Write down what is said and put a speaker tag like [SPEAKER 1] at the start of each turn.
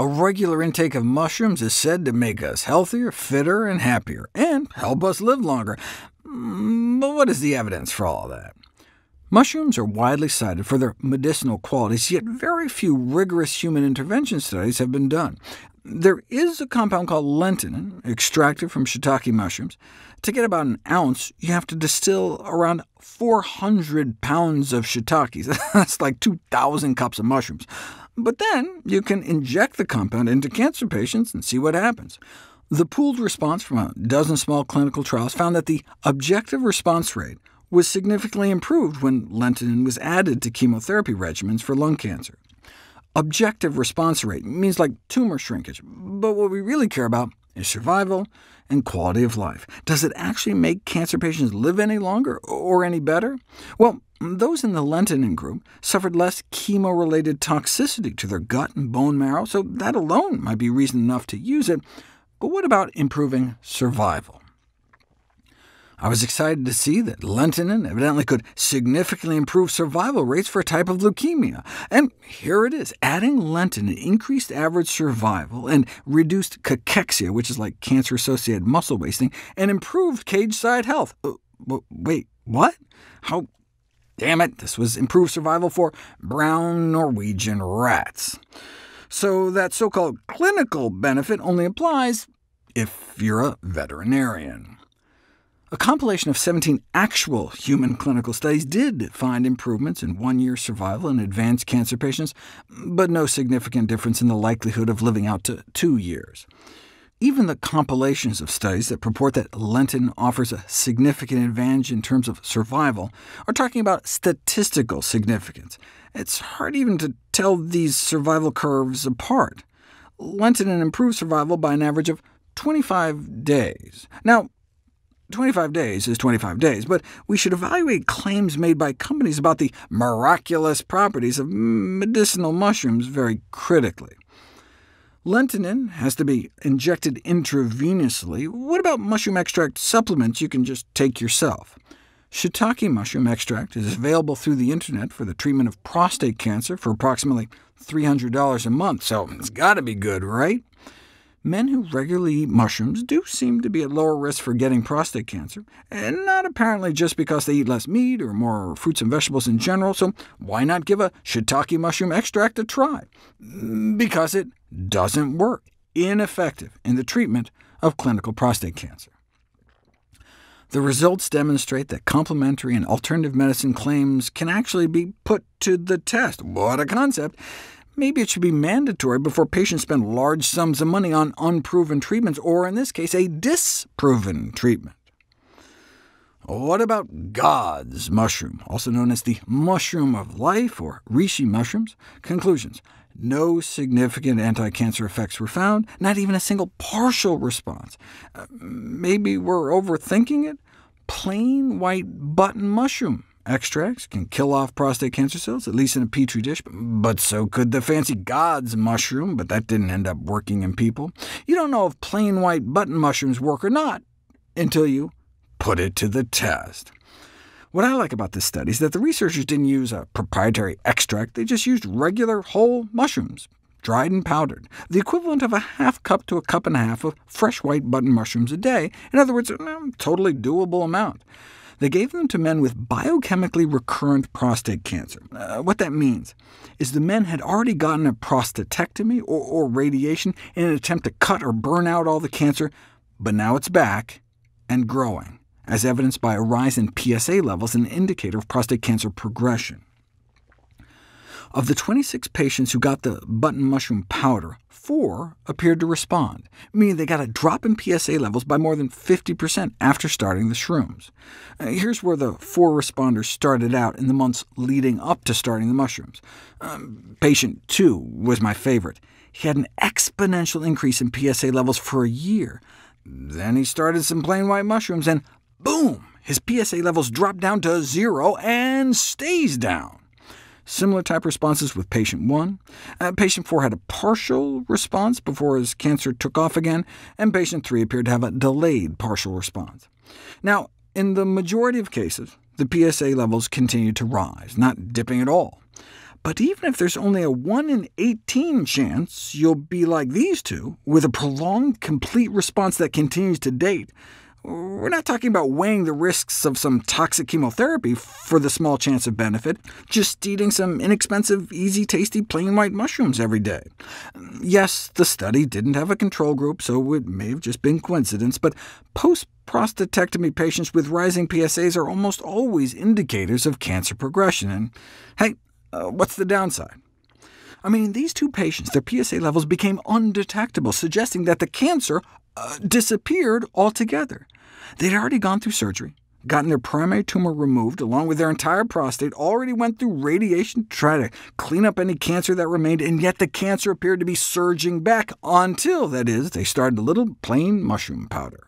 [SPEAKER 1] A regular intake of mushrooms is said to make us healthier, fitter, and happier, and help us live longer. But what is the evidence for all that? Mushrooms are widely cited for their medicinal qualities, yet very few rigorous human intervention studies have been done. There is a compound called lentinin, extracted from shiitake mushrooms. To get about an ounce, you have to distill around 400 pounds of shiitakes. That's like 2,000 cups of mushrooms. But then you can inject the compound into cancer patients and see what happens. The pooled response from a dozen small clinical trials found that the objective response rate was significantly improved when lentinin was added to chemotherapy regimens for lung cancer. Objective response rate means like tumor shrinkage, but what we really care about is survival and quality of life. Does it actually make cancer patients live any longer, or any better? Well, those in the lentinin group suffered less chemo-related toxicity to their gut and bone marrow, so that alone might be reason enough to use it. But what about improving survival? I was excited to see that lentinin evidently could significantly improve survival rates for a type of leukemia. And here it is. Adding lentinin increased average survival and reduced cachexia, which is like cancer-associated muscle wasting, and improved cage-side health. Wait, what? How? Damn it, this was improved survival for brown Norwegian rats. So that so-called clinical benefit only applies if you're a veterinarian. A compilation of 17 actual human clinical studies did find improvements in 1-year survival in advanced cancer patients, but no significant difference in the likelihood of living out to 2 years. Even the compilations of studies that purport that lentinin offers a significant advantage in terms of survival are talking about statistical significance. It's hard even to tell these survival curves apart. Lentinin improves survival by an average of 25 days. Now, 25 days is 25 days, but we should evaluate claims made by companies about the miraculous properties of medicinal mushrooms very critically. Lentinin has to be injected intravenously. What about mushroom extract supplements you can just take yourself? Shiitake mushroom extract is available through the internet for the treatment of prostate cancer for approximately $300 a month, so it's got to be good, right? Men who regularly eat mushrooms do seem to be at lower risk for getting prostate cancer, and not apparently just because they eat less meat or more fruits and vegetables in general, so why not give a shiitake mushroom extract a try? Because it doesn't work, ineffective in the treatment of clinical prostate cancer. The results demonstrate that complementary and alternative medicine claims can actually be put to the test. What a concept! Maybe it should be mandatory before patients spend large sums of money on unproven treatments, or in this case, a disproven treatment. What about God's mushroom, also known as the mushroom of life, or reishi mushrooms? Conclusions. No significant anti-cancer effects were found, not even a single partial response. Maybe we're overthinking it? Plain white button mushroom extracts can kill off prostate cancer cells, at least in a petri dish, but so could the fancy God's mushroom, but that didn't end up working in people. You don't know if plain white button mushrooms work or not until you put it to the test. What I like about this study is that the researchers didn't use a proprietary extract, they just used regular whole mushrooms, dried and powdered, the equivalent of a half cup to a cup and a half of fresh white button mushrooms a day. In other words, a totally doable amount. They gave them to men with biochemically recurrent prostate cancer. What that means is the men had already gotten a prostatectomy or radiation in an attempt to cut or burn out all the cancer, but now it's back and growing, as evidenced by a rise in PSA levels, an indicator of prostate cancer progression. Of the 26 patients who got the button mushroom powder, 4 appeared to respond, meaning they got a drop in PSA levels by more than 50% after starting the shrooms. Here's where the 4 responders started out in the months leading up to starting the mushrooms. Patient 2 was my favorite. He had an exponential increase in PSA levels for a year. Then he started some plain white mushrooms, and boom! His PSA levels dropped down to 0 and stays down. Similar type responses with patient 1. Patient 4 had a partial response before his cancer took off again, and patient 3 appeared to have a delayed partial response. Now, in the majority of cases, the PSA levels continued to rise, not dipping at all. But even if there's only a 1 in 18 chance you'll be like these two, with a prolonged, complete response that continues to date, we're not talking about weighing the risks of some toxic chemotherapy for the small chance of benefit, just eating some inexpensive, easy-tasty, plain white mushrooms every day. Yes, the study didn't have a control group, so it may have just been coincidence, but post-prostatectomy patients with rising PSAs are almost always indicators of cancer progression. And hey, what's the downside? I mean, in these two patients, their PSA levels became undetectable, suggesting that the cancer disappeared altogether. They'd already gone through surgery, gotten their primary tumor removed, along with their entire prostate, already went through radiation to try to clean up any cancer that remained, and yet the cancer appeared to be surging back, until, that is, they started a little plain mushroom powder.